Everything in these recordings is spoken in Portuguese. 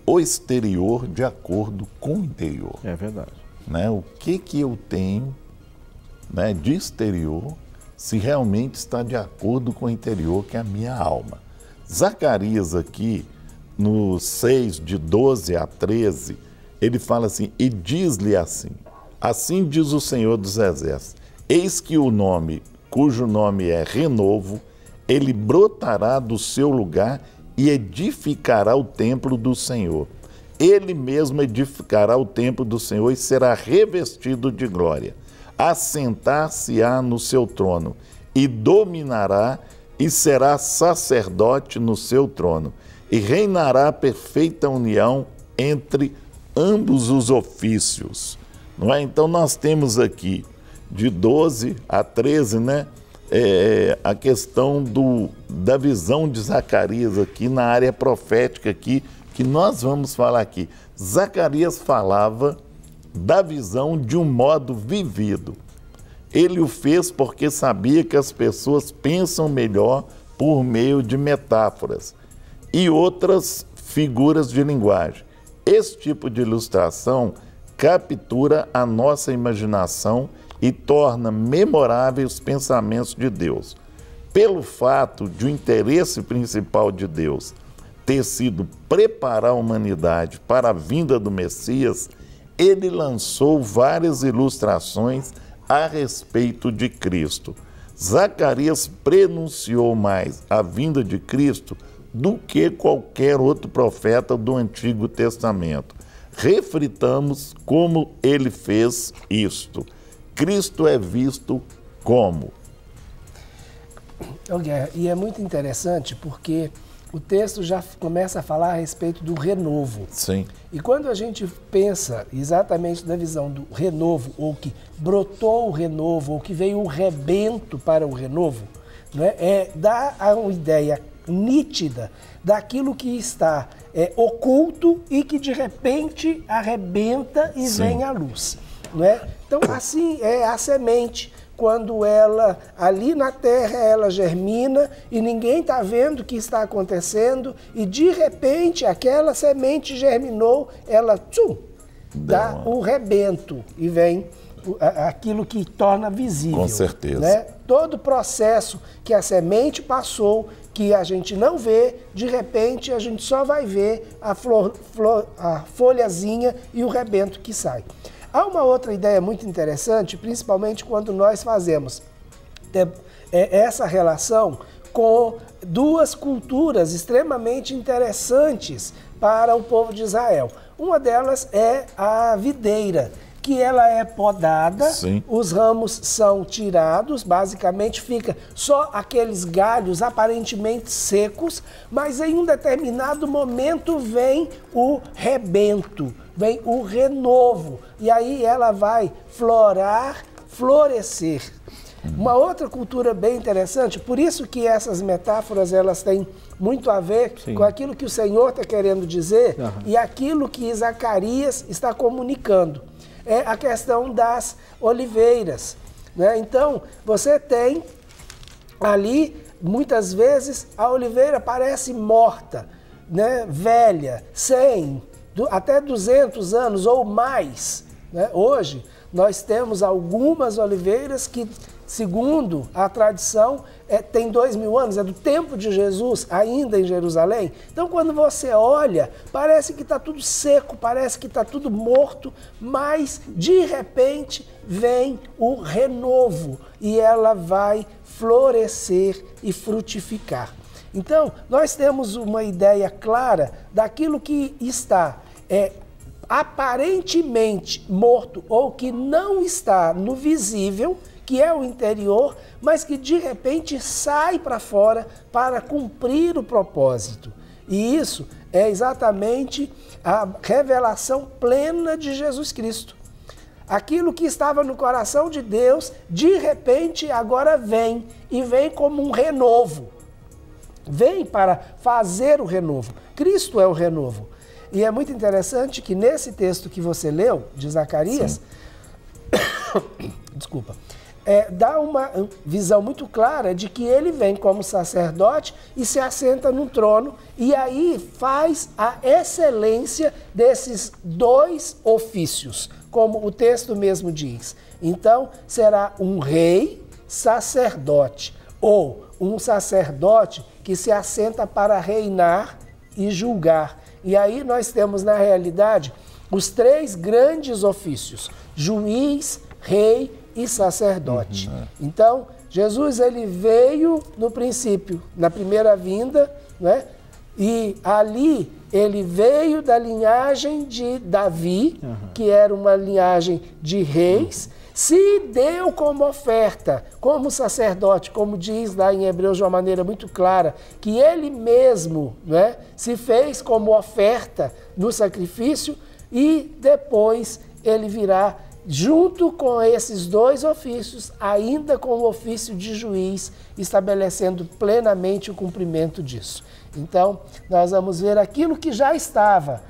o exterior de acordo com o interior. É verdade. Né? O que eu tenho, né, de exterior, se realmente está de acordo com o interior, que é a minha alma. Zacarias aqui, no 6, de 12 a 13, ele fala assim, e diz-lhe assim, assim diz o Senhor dos Exércitos, eis que o nome, cujo nome é renovo, ele brotará do seu lugar e edificará o templo do Senhor. Ele mesmo edificará o templo do Senhor e será revestido de glória. Assentar-se-á no seu trono e dominará e será sacerdote no seu trono e reinará perfeita união entre ambos os ofícios. Não é? Então nós temos aqui de 12 a 13, né? A questão da visão de Zacarias aqui na área profética aqui, que nós vamos falar aqui. Zacarias falava da visão de um modo vivido. Ele o fez porque sabia que as pessoas pensam melhor por meio de metáforas e outras figuras de linguagem. Esse tipo de ilustração captura a nossa imaginação e torna memoráveis os pensamentos de Deus. Pelo fato de o interesse principal de Deus ter sido preparar a humanidade para a vinda do Messias, ele lançou várias ilustrações a respeito de Cristo. Zacarias prenunciou mais a vinda de Cristo do que qualquer outro profeta do Antigo Testamento. Refritamos como ele fez isto. Cristo é visto como? Guerra, e é muito interessante porque o texto já começa a falar a respeito do renovo. Sim. E quando a gente pensa exatamente na visão do renovo, ou que brotou o renovo, ou que veio o rebento para o renovo, né, dá uma ideia nítida daquilo que está oculto e que de repente arrebenta e Sim. vem à luz. Né? Então, assim é a semente. Quando ela, ali na terra, ela germina e ninguém está vendo o que está acontecendo e de repente aquela semente germinou, ela dá o rebento e vem aquilo que torna visível. Com certeza. Né? Todo o processo que a semente passou, que a gente não vê, de repente a gente só vai ver a folhazinha e o rebento que sai. Há uma outra ideia muito interessante, principalmente quando nós fazemos essa relação com duas culturas extremamente interessantes para o povo de Israel. Uma delas é a videira, que ela é podada, Sim. Os ramos são tirados, basicamente fica só aqueles galhos aparentemente secos, mas em um determinado momento vem o rebento, vem o renovo, e aí ela vai florescer. Uma outra cultura bem interessante, por isso que essas metáforas elas têm muito a ver Sim. com aquilo que o Senhor está querendo dizer e aquilo que Zacarias está comunicando. É a questão das oliveiras. Né? Então, você tem ali, muitas vezes, a oliveira parece morta, né? Velha, 100, até 200 anos ou mais. Né? Hoje, nós temos algumas oliveiras que, segundo a tradição, tem 2000 anos, é do tempo de Jesus, ainda em Jerusalém. Então, quando você olha, parece que está tudo seco, parece que está tudo morto, mas, de repente, vem o renovo e ela vai florescer e frutificar. Então, nós temos uma ideia clara daquilo que está aparentemente morto ou que não está no visível, que é o interior, mas que de repente sai para fora para cumprir o propósito. E isso é exatamente a revelação plena de Jesus Cristo. Aquilo que estava no coração de Deus, de repente agora vem, e vem como um renovo. Vem para fazer o renovo. Cristo é o renovo. E é muito interessante que nesse texto que você leu, de Zacarias, desculpa, dá uma visão muito clara de que ele vem como sacerdote e se assenta num trono, e aí faz a excelência desses dois ofícios, como o texto mesmo diz. Então, será um rei sacerdote, ou um sacerdote que se assenta para reinar e julgar. E aí nós temos, na realidade, os três grandes ofícios: juiz, rei e sacerdote. Então, Jesus ele veio no princípio, na primeira vinda, né? E ali ele veio da linhagem de Davi, que era uma linhagem de reis, se deu como oferta, como sacerdote, como diz lá em Hebreus de uma maneira muito clara, que ele mesmo, né, se fez como oferta no sacrifício, e depois ele virá junto com esses dois ofícios, ainda com o ofício de juiz, estabelecendo plenamente o cumprimento disso. Então, nós vamos ver aquilo que já estava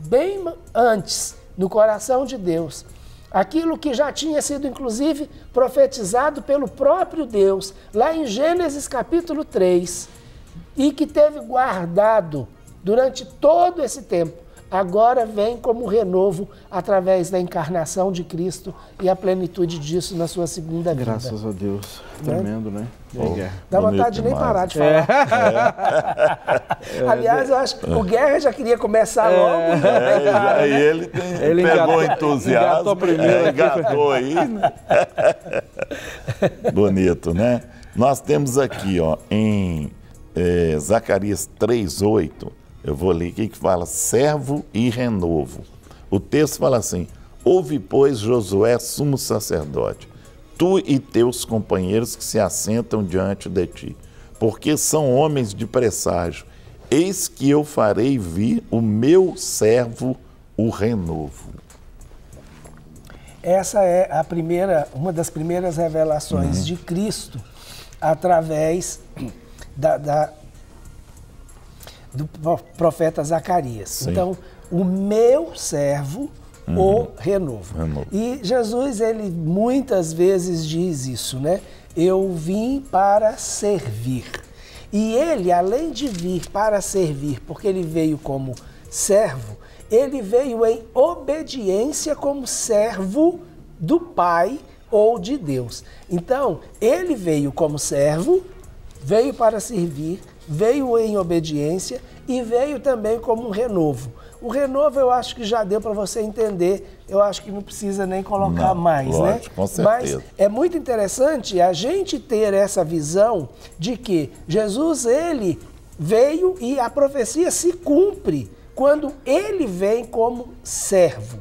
bem antes no coração de Deus, aquilo que já tinha sido, inclusive, profetizado pelo próprio Deus, lá em Gênesis capítulo 3, e que teve guardado durante todo esse tempo. Agora vem como renovo através da encarnação de Cristo e a plenitude disso na sua segunda vida. Graças a Deus. Tremendo, né? Dá vontade de nem parar de falar. Aliás, eu acho que o Guerra já queria começar logo. E ele pegou entusiasmo, engatou aí. Né? Bonito, né? Nós temos aqui, ó, em Zacarias 3:8, eu vou ler aqui que fala servo e renovo. O texto fala assim: ouve, pois, Josué, sumo sacerdote, tu e teus companheiros que se assentam diante de ti, porque são homens de presságio. Eis que eu farei vir o meu servo, o renovo. Essa é uma das primeiras revelações de Cristo através do profeta Zacarias. Sim. Então, o meu servo, o renovo. E Jesus, ele muitas vezes diz isso, né? Eu vim para servir. E ele, além de vir para servir, porque ele veio como servo, ele veio em obediência como servo do Pai ou de Deus. Então, ele veio como servo, veio para servir, veio em obediência e veio também como um renovo. O renovo eu acho que já deu para você entender, eu acho que não precisa nem colocar mais, lógico, né? Com certeza. Mas é muito interessante a gente ter essa visão de que Jesus, ele veio e a profecia se cumpre quando ele vem como servo.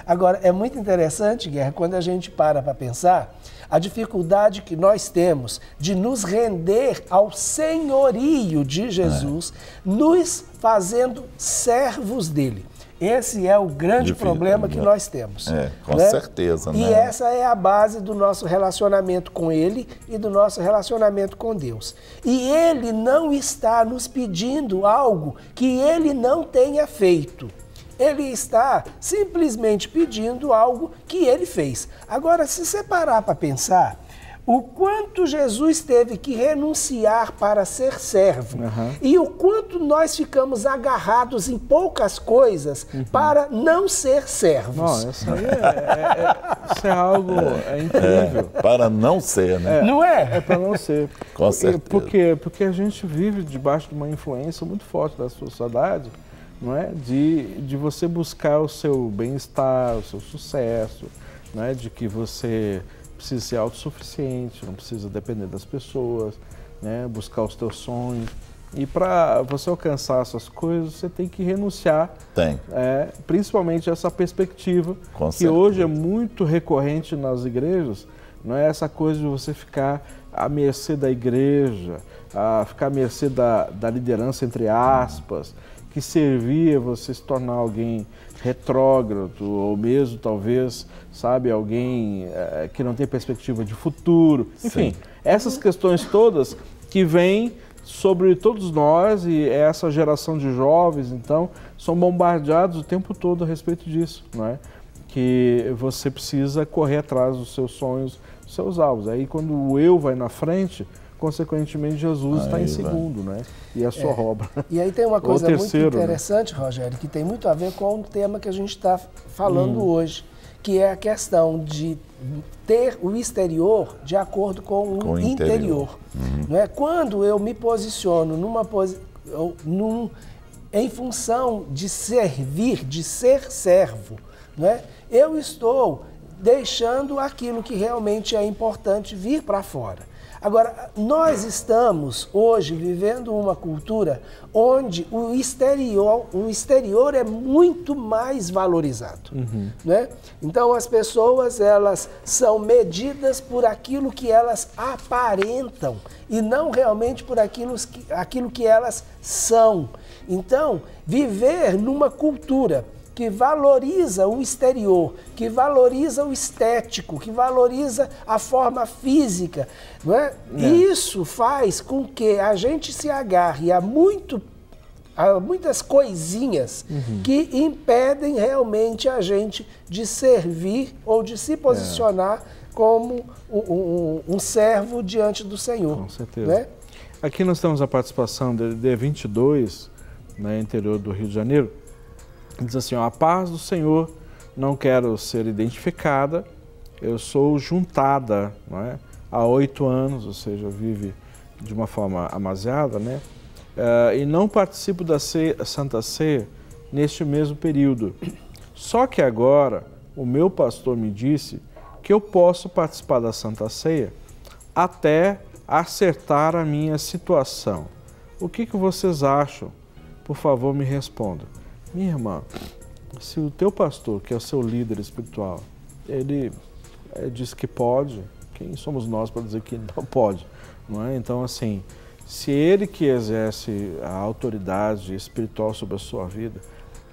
Agora, é muito interessante, Guerra, quando a gente para pensar a dificuldade que nós temos de nos render ao senhorio de Jesus, nos fazendo servos dele. Esse é o grande problema que nós temos. Com certeza. E essa é a base do nosso relacionamento com ele e do nosso relacionamento com Deus. E ele não está nos pedindo algo que ele não tenha feito. Ele está simplesmente pedindo algo que ele fez. Agora, se você parar para pensar, o quanto Jesus teve que renunciar para ser servo e o quanto nós ficamos agarrados em poucas coisas para não ser servos. Não, isso aí isso é algo incrível. Para não ser, né? Não é? É para não ser. Com certeza. Porque a gente vive debaixo de uma influência muito forte da sociedade, não é? De você buscar o seu bem-estar, o seu sucesso, não é? De que você precisa ser autossuficiente, não precisa depender das pessoas, né? Buscar os teus sonhos. E para você alcançar essas coisas, você tem que renunciar, principalmente essa perspectiva, que hoje é muito recorrente nas igrejas, não é essa coisa de você ficar à mercê da igreja, ficar à mercê da liderança, entre aspas, que servir é você se tornar alguém retrógrado ou mesmo talvez, sabe, alguém que não tem perspectiva de futuro. Enfim, essas questões todas que vêm sobre todos nós e essa geração de jovens, então, são bombardeados o tempo todo a respeito disso, não é? Que você precisa correr atrás dos seus sonhos, seus alvos. Aí quando o eu vai na frente, consequentemente Jesus está em segundo, né? E a sua obra. E aí tem uma coisa muito interessante, né, Rogério, que tem muito a ver com o tema que a gente está falando hoje, que é a questão de ter o exterior de acordo com o interior. Não é? Quando eu me posiciono em função de servir, de ser servo, não é? Eu estou deixando aquilo que realmente é importante vir para fora. Agora, nós estamos hoje vivendo uma cultura onde o exterior é muito mais valorizado, né? Então, as pessoas, elas são medidas por aquilo que elas aparentam e não realmente por aquilo que elas são. Então, viver numa cultura que valoriza o exterior, que valoriza o estético, que valoriza a forma física, não é? Isso faz com que a gente se agarre a muitas coisinhas que impedem realmente a gente de servir ou de se posicionar como um servo diante do Senhor. Com certeza. Né? Aqui nós temos a participação de D22, no interior do Rio de Janeiro. Diz assim, ó, a paz do Senhor, não quero ser identificada, eu sou juntada, não é? Há 8 anos, ou seja, vive de uma forma amasiada, né? E não participo da Santa Ceia neste mesmo período. Só que agora o meu pastor me disse que eu posso participar da Santa Ceia até acertar a minha situação. O que vocês acham? Por favor, me respondam. Minha irmã, se o teu pastor, que é o seu líder espiritual, ele diz que pode, quem somos nós para dizer que não pode? Não é? Então, assim, se ele que exerce a autoridade espiritual sobre a sua vida,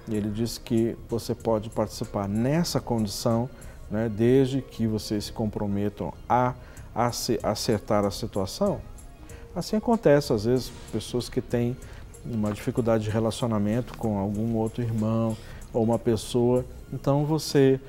ele diz que você pode participar nessa condição, né, desde que vocês se comprometam a acertar a situação. Assim acontece, às vezes, pessoas que têm uma dificuldade de relacionamento com algum outro irmão ou uma pessoa, então você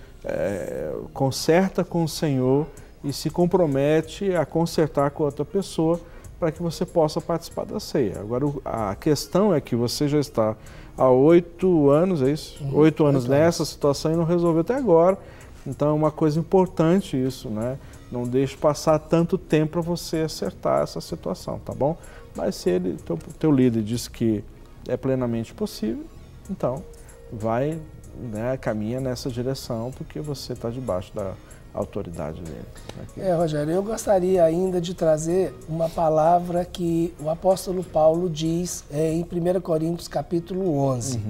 conserta com o Senhor e se compromete a consertar com outra pessoa para que você possa participar da ceia. Agora, a questão é que você já está há 8 anos, é isso? 8 anos nessa situação e não resolveu até agora, então é uma coisa importante isso, né? Não deixe passar tanto tempo para você acertar essa situação, tá bom? Mas se ele, teu líder diz que é plenamente possível, então vai, né, caminha nessa direção, porque você está debaixo da autoridade dele. Rogério, eu gostaria ainda de trazer uma palavra que o apóstolo Paulo diz em 1 Coríntios capítulo 11.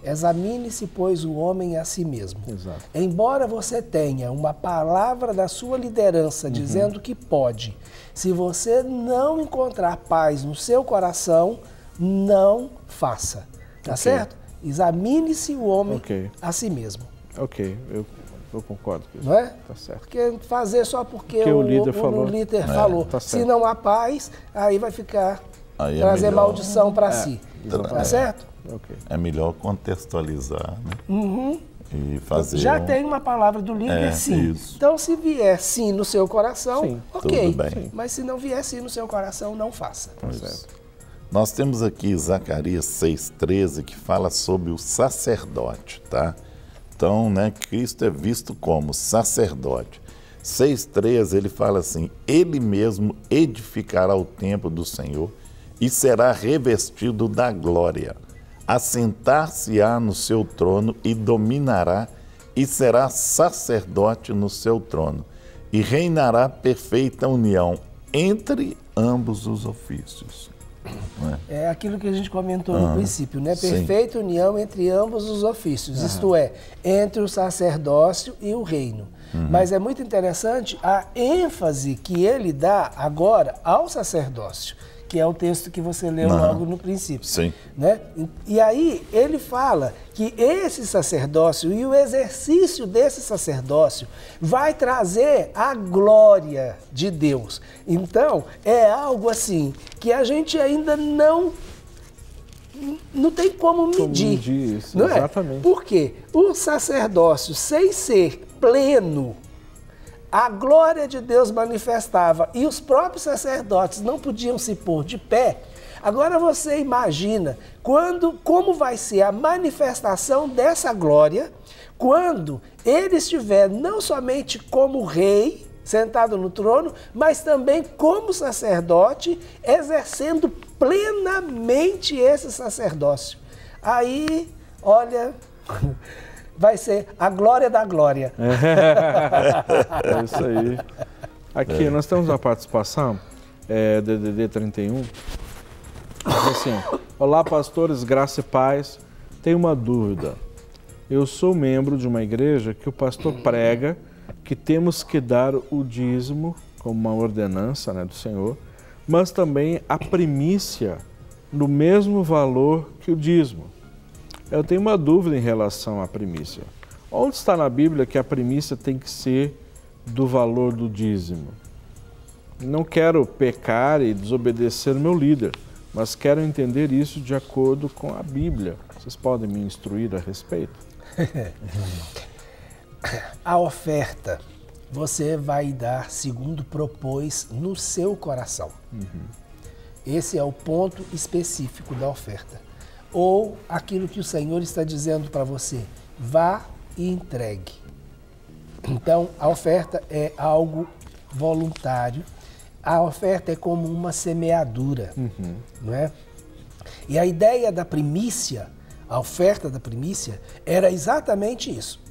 Examine-se, pois, o homem a si mesmo. Exato. Embora você tenha uma palavra da sua liderança dizendo que pode, se você não encontrar paz no seu coração, não faça. Tá certo? Examine-se o homem a si mesmo. Ok, eu concordo com isso. Não é? Tá certo. Porque fazer só porque o líder falou. Tá se não há paz, aí vai ficar trazer maldição para si. Tá certo? Okay. É melhor contextualizar, né? E fazer Já tem uma palavra do líder, sim. Isso. Então, se vier sim no seu coração, sim, ok. Tudo bem. Mas se não vier sim no seu coração, não faça. Nós temos aqui Zacarias 6,13, que fala sobre o sacerdote, tá? Então, né, Cristo é visto como sacerdote. 6,13, ele fala assim, ele mesmo edificará o templo do Senhor e será revestido da glória. Assentar-se-á no seu trono e dominará e será sacerdote no seu trono e reinará perfeita união entre ambos os ofícios. É aquilo que a gente comentou no princípio, né? Perfeita união entre ambos os ofícios, isto é, entre o sacerdócio e o reino. Mas é muito interessante a ênfase que ele dá agora ao sacerdócio, que é o texto que você leu logo no princípio. Sim. Né? E aí ele fala que esse sacerdócio e o exercício desse sacerdócio vai trazer a glória de Deus. Então, é algo assim que a gente ainda não tem como medir. Isso, não exatamente. É? Porque o sacerdócio, sem ser pleno, a glória de Deus manifestava e os próprios sacerdotes não podiam se pôr de pé, agora você imagina como vai ser a manifestação dessa glória quando ele estiver não somente como rei, sentado no trono, mas também como sacerdote, exercendo plenamente esse sacerdócio. Aí, olha, vai ser a glória da glória. É isso aí. Aqui, nós temos uma participação, DDD 31. Assim, olá, pastores, graça e paz. Tenho uma dúvida. Eu sou membro de uma igreja que o pastor prega que temos que dar o dízimo como uma ordenança, né, do Senhor, mas também a primícia no mesmo valor que o dízimo. Eu tenho uma dúvida em relação à primícia. Onde está na Bíblia que a primícia tem que ser do valor do dízimo? Não quero pecar e desobedecer o meu líder, mas quero entender isso de acordo com a Bíblia. Vocês podem me instruir a respeito? A oferta você vai dar segundo propôs no seu coração. Esse é o ponto específico da oferta. Ou aquilo que o Senhor está dizendo para você, vá e entregue. Então, a oferta é algo voluntário. A oferta é como uma semeadura, não é? E a ideia da primícia, a oferta da primícia, era exatamente isso.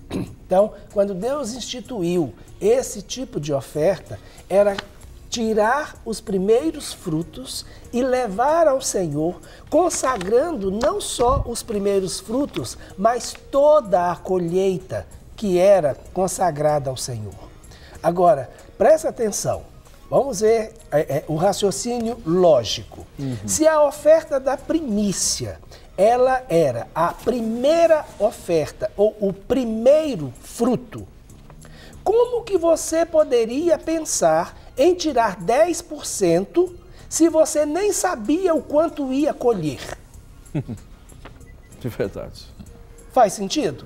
Então, quando Deus instituiu esse tipo de oferta, era tirar os primeiros frutos e levar ao Senhor, consagrando não só os primeiros frutos, mas toda a colheita que era consagrada ao Senhor. Agora, presta atenção, vamos ver o raciocínio lógico. Se a oferta da primícia, ela era a primeira oferta ou o primeiro fruto, como que você poderia pensar em tirar 10% se você nem sabia o quanto ia colher? De verdade. Faz sentido?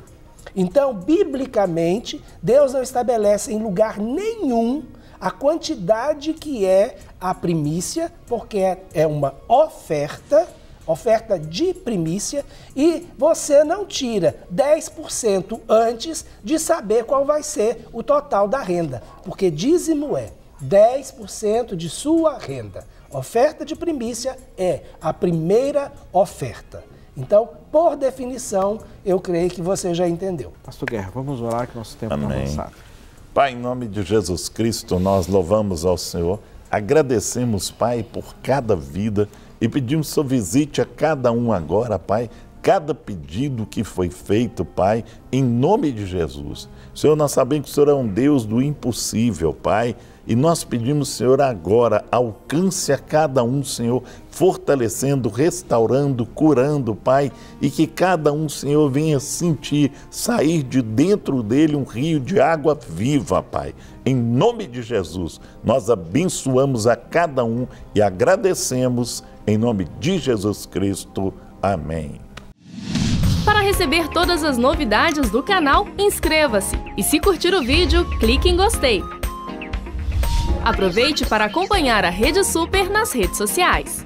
Então, biblicamente, Deus não estabelece em lugar nenhum a quantidade que é a primícia, porque é uma oferta de primícia, e você não tira 10% antes de saber qual vai ser o total da renda, porque dízimo é 10% de sua renda. Oferta de primícia é a primeira oferta. Então, por definição, eu creio que você já entendeu. Pastor Guerra, vamos orar que nosso tempo está avançado. Pai, em nome de Jesus Cristo, nós louvamos ao Senhor, agradecemos, Pai, por cada vida e pedimos sua visite a cada um agora, Pai, cada pedido que foi feito, Pai, em nome de Jesus. Senhor, nós sabemos que o Senhor é um Deus do impossível, Pai, e nós pedimos, Senhor, agora, alcance a cada um, Senhor, fortalecendo, restaurando, curando, Pai, e que cada um, Senhor, venha sentir, sair de dentro dele um rio de água viva, Pai. Em nome de Jesus, nós abençoamos a cada um e agradecemos em nome de Jesus Cristo. Amém. Para receber todas as novidades do canal, inscreva-se e se curtir o vídeo, clique em gostei. Aproveite para acompanhar a Rede Super nas redes sociais.